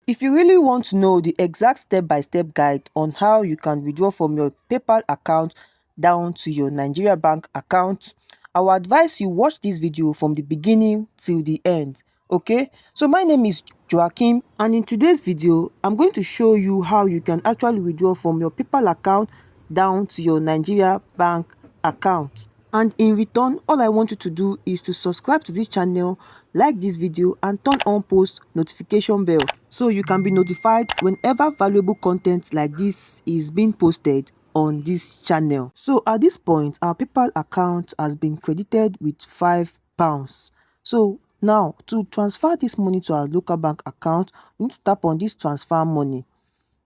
If you really want to know the exact step-by-step guide on how you can withdraw from your PayPal account down to your Nigeria bank account, I will advise you watch this video from the beginning till the end. Okay, so my name is Joachim, and in today's video I'm going to show you how you can actually withdraw from your PayPal account down to your Nigeria bank account. And in return, all I want you to do is to subscribe to this channel, like this video, and turn on post notification bell so you can be notified whenever valuable content like this is being posted on this channel. So at this point, our PayPal account has been credited with £5. So now, to transfer this money to our local bank account, we need to tap on this transfer money.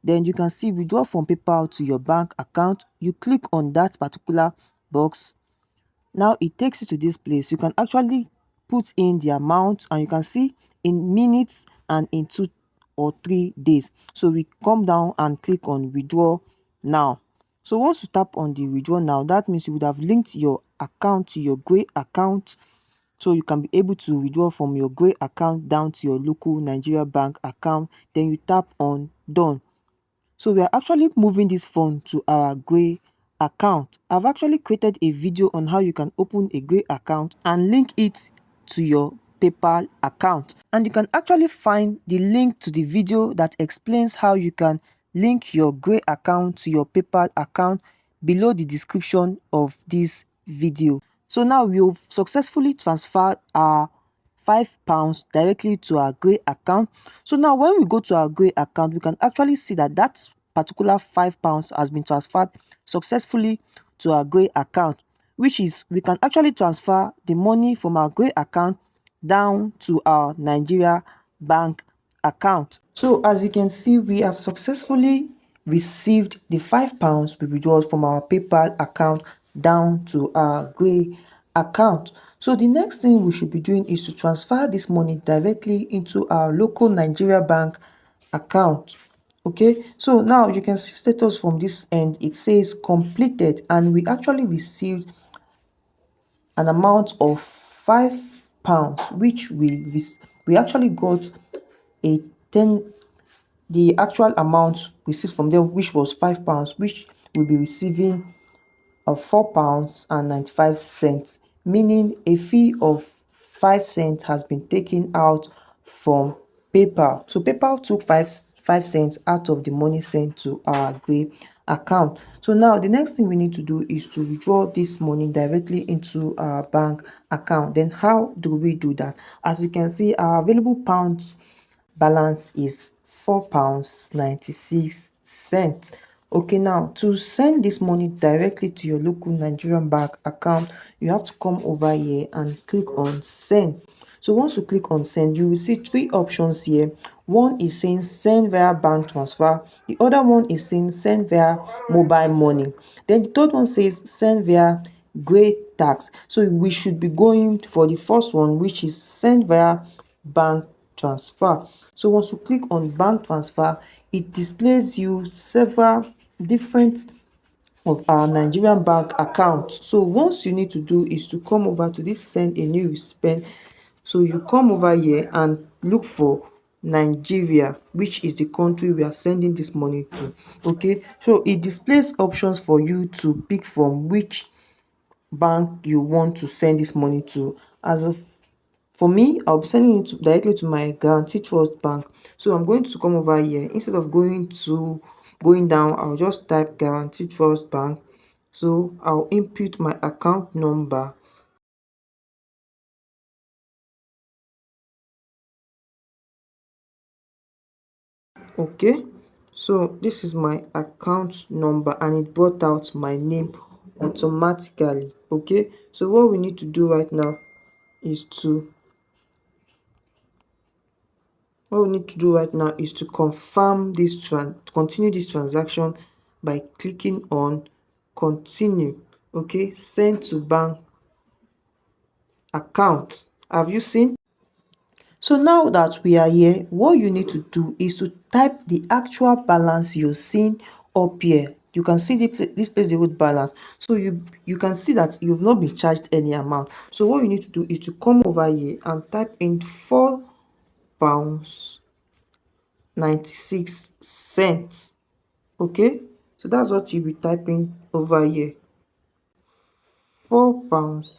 Then you can see withdraw from PayPal to your bank account. You click on that particular box. Now it takes you to this place. You can actually put in the amount, and you can see in minutes and in 2 or 3 days. So we come down and click on withdraw now. So once you tap on the withdraw now, that means you would have linked your account to your Gray account, so you can be able to withdraw from your Gray account down to your local Nigeria bank account. Then you tap on done. So we are actually moving this fund to our Gray account. I've actually created a video on how you can open a Gray account and link it to your PayPal account. And you can actually find the link to the video that explains how you can link your Gray account to your PayPal account below the description of this video. So now we've successfully transferred our £5 directly to our Gray account. So now when we go to our Gray account, we can actually see that that particular £5 has been transferred successfully to our Gray account, which is we can actually transfer the money from our Gray account down to our Nigeria bank account. So as you can see, we have successfully received the £5 we withdrew from our PayPal account down to our Gray account. So the next thing we should be doing is to transfer this money directly into our local Nigeria bank account. Okay, so now you can see status from this end. It says completed, and we actually received an amount of £5, which we actually got a 10 the actual amount received from them, which was £5, which will be receiving of £4.95, meaning a fee of 5 cents has been taken out from PayPal. So PayPal took 5 cents out of the money sent to our Gray account. So now the next thing we need to do is to withdraw this money directly into our bank account. Then how do we do that? As you can see, our available pounds balance is £4.96. Okay, now to send this money directly to your local Nigerian bank account, you have to come over here and click on send. So once you click on send, you will see 3 options here. One is saying send via bank transfer, the other one is saying send via mobile money, then the third one says send via Gray tax. So we should be going for the first one, which is send via bank transfer. So once you click on bank transfer, it displays you several different of our Nigerian bank account. So once you need to do is to come over to this send a new recipient. So you come over here and look for Nigeria, which is the country we are sending this money to. Okay, so it displays options for you to pick from which bank you want to send this money to. As of for me, I'll be sending it directly to my Guarantee Trust Bank. So I'm going to come over here. Instead of going down, I'll just type Guarantee Trust Bank. So I'll input my account number. Okay, so this is my account number, and it brought out my name automatically. Okay, so what we need to do right now is to confirm this continue this transaction by clicking on continue. Okay, send to bank account. Have you seen? So now that we are here, what you need to do is to type the actual balance you're seeing up here. You can see this place the root balance. So you can see that you've not been charged any amount. So what you need to do is to come over here and type in £4 96 cents. Okay, so that's what you'll be typing over here. £4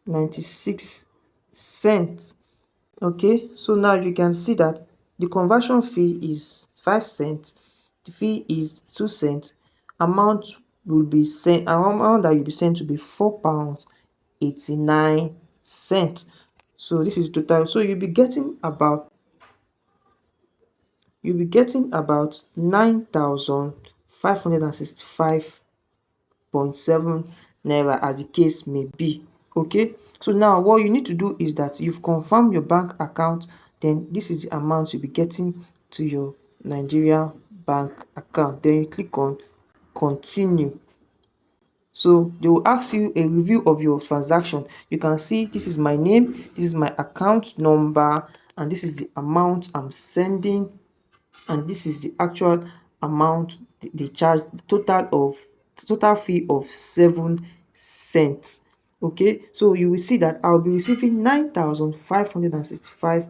96 cents. Okay, so now you can see that the conversion fee is 5 cents, the fee is 2 cents, amount will be sent, amount that you'll be sent to be £4 89 cents. So this is total, so you'll be getting about 9,565.7 naira, as the case may be. Okay, so now what you need to do is that you've confirmed your bank account, then this is the amount you'll be getting to your Nigerian bank account. Then you click on continue. So they will ask you a review of your transaction. You can see this is my name, this is my account number, and this is the amount I'm sending, and this is the actual amount they charge, the total fee of 7 cents. Okay, so you will see that I'll be receiving 9,565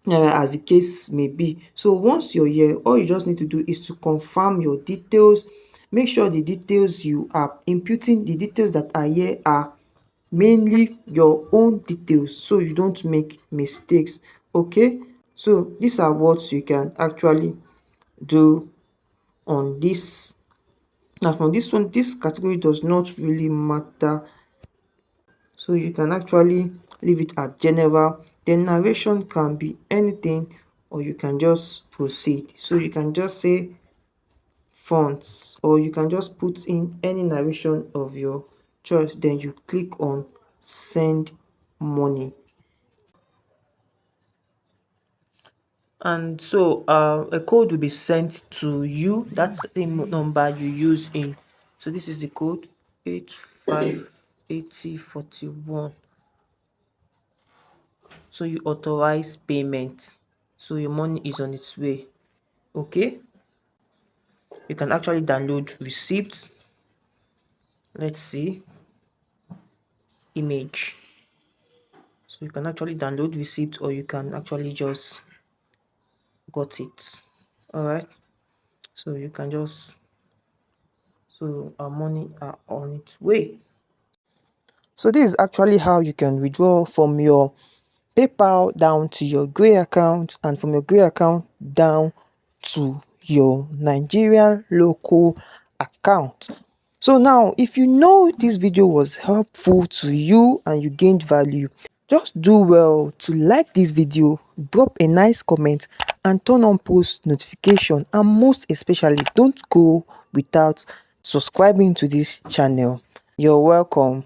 as the case may be. So once you're here, all you just need to do is to confirm your details. Make sure the details you are inputting, the details that are here, are mainly your own details, so you don't make mistakes. Okay, so these are what you can actually do on this. Now from this one, this category does not really matter, so you can actually leave it at general. The narration can be anything, or you can just proceed. So you can just say fonts, or you can just put in any narration of your choice, then you click on send money. And so a code will be sent to you. That's the number you use in. So this is the code 858041. So you authorize payment, so your money is on its way. Okay, you can actually download receipts. Let's see, image. So you can actually download receipt, or you can actually just got it. All right, so you can just, so our money are on its way. So this is actually how you can withdraw from your PayPal down to your Gray account, and from your Gray account down to your Nigerian local account. So now, if you know this video was helpful to you and you gained value, just do well to like this video, drop a nice comment, and turn on post notification, and most especially don't go without subscribing to this channel. You're welcome.